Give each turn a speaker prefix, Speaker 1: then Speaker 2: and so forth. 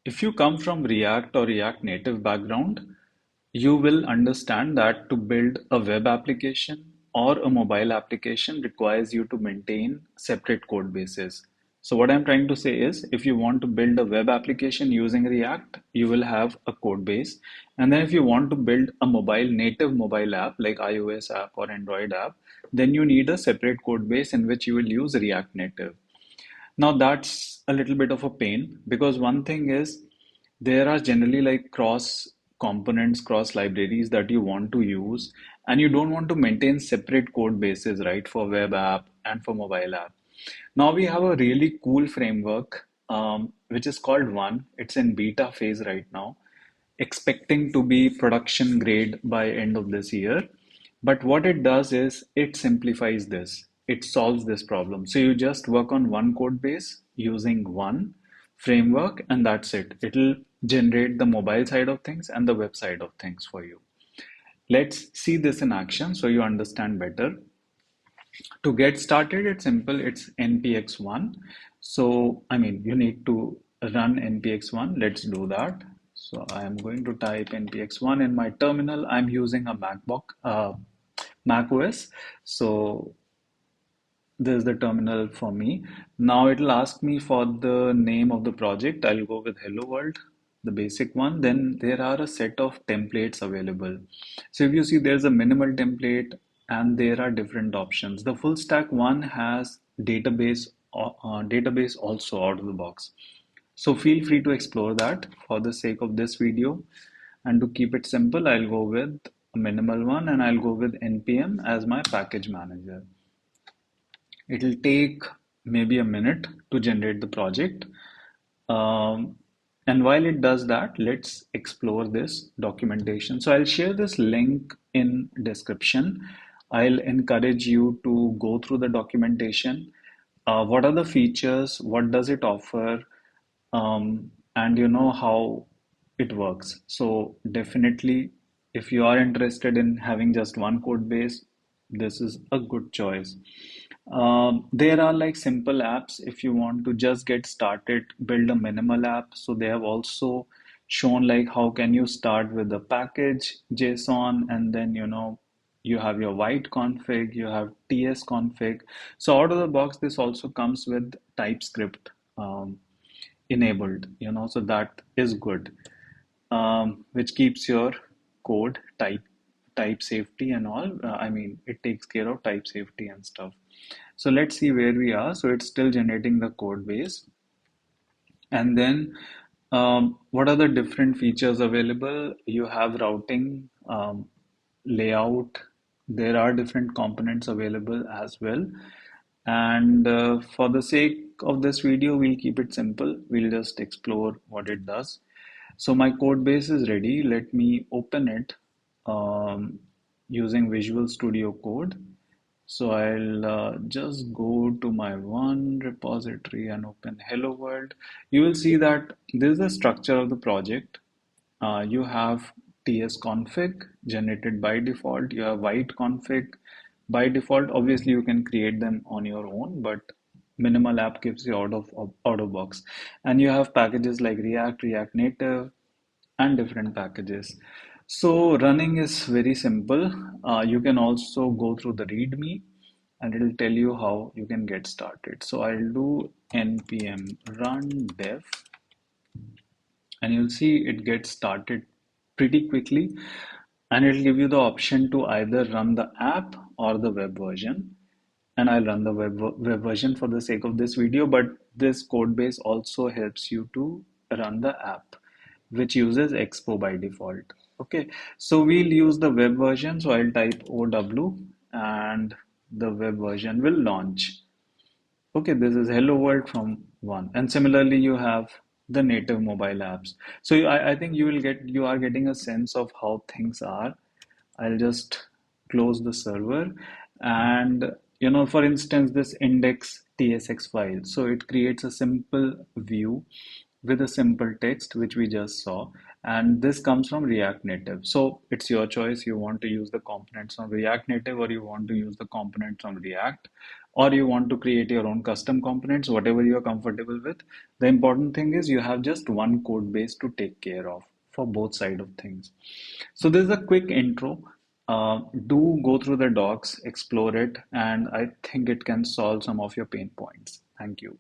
Speaker 1: If you come from React or React Native background, you will understand that to build a web application or a mobile application requires you to maintain separate code bases. So what I'm trying to say is if you want to build a web application using React, you will have a code base. And then if you want to build a native mobile app like iOS app or Android app, then you need a separate code base in which you will use React Native. Now that's a little bit of a pain because one thing is there are generally like cross components, cross libraries that you want to use, and you don't want to maintain separate code bases, right, for web app and for mobile app. Now we have a really cool framework, which is called One. It's in beta phase right now, expecting to be production grade by end of this year. But what it does is it simplifies this. It solves this problem. So you just work on one code base using one framework, and that's it. It'll generate the mobile side of things and the web side of things for you. Let's see this in action so you understand better. To get started, it's simple. It's npx1. So, I mean, you need to run npx1. Let's do that. So I am going to type npx1 in my terminal. I'm using a Mac OS. So this is the terminal for me. Now it'll ask me for the name of the project. I'll go with Hello World, the basic one. Then there are a set of templates available. So if you see, there's a minimal template and there are different options. The full stack one has database also out of the box. So feel free to explore that for the sake of this video. And to keep it simple, I'll go with a minimal one and I'll go with npm as my package manager. It'll take maybe a minute to generate the project. Um, and while it does that, let's explore this documentation. So I'll share this link in description. I'll encourage you to go through the documentation. What are the features? What does it offer? And you know how it works. So definitely, if you are interested in having just one code base, this is a good choice. There are like simple apps if you want to just get started, build a minimal app. So they have also shown like how can you start with the package JSON and then you have your Vite config, you have TS config. So out of the box, this also comes with TypeScript enabled, so that is good, which keeps your code type safety and all. I mean, it takes care of type safety and stuff. So let's see where we are. So it's still generating the code base. And then what are the different features available? You have routing, layout. There are different components available as well. And for the sake of this video, we'll keep it simple. We'll just explore what it does. So my code base is ready. Let me open it using Visual Studio Code. So I'll just go to my one repository and open Hello World. You will see that this is the structure of the project. You have TS config generated by default. You have Vite config by default. Obviously, you can create them on your own, but minimal app gives you out of box. And you have packages like React, React Native, and different packages. So running is very simple. You can also go through the README and it'll tell you how you can get started. So I'll do npm run dev and you'll see it gets started pretty quickly and it'll give you the option to either run the app or the web version. And I'll run the web version for the sake of this video, but this code base also helps you to run the app, which uses Expo by default. Okay, so we'll use the web version. So I'll type OW and the web version will launch. Okay, this is Hello World from one. And similarly, you have the native mobile apps. So I think you are getting a sense of how things are. I'll just close the server and for instance this index tsx file, so it creates a simple view with a simple text which we just saw, and this comes from React Native. So it's your choice, you want to use the components from React Native or you want to use the components from React. or you want to create your own custom components, whatever you're comfortable with. The important thing is you have just one code base to take care of for both side of things. So this is a quick intro. Do go through the docs, explore it, and I think it can solve some of your pain points. Thank you.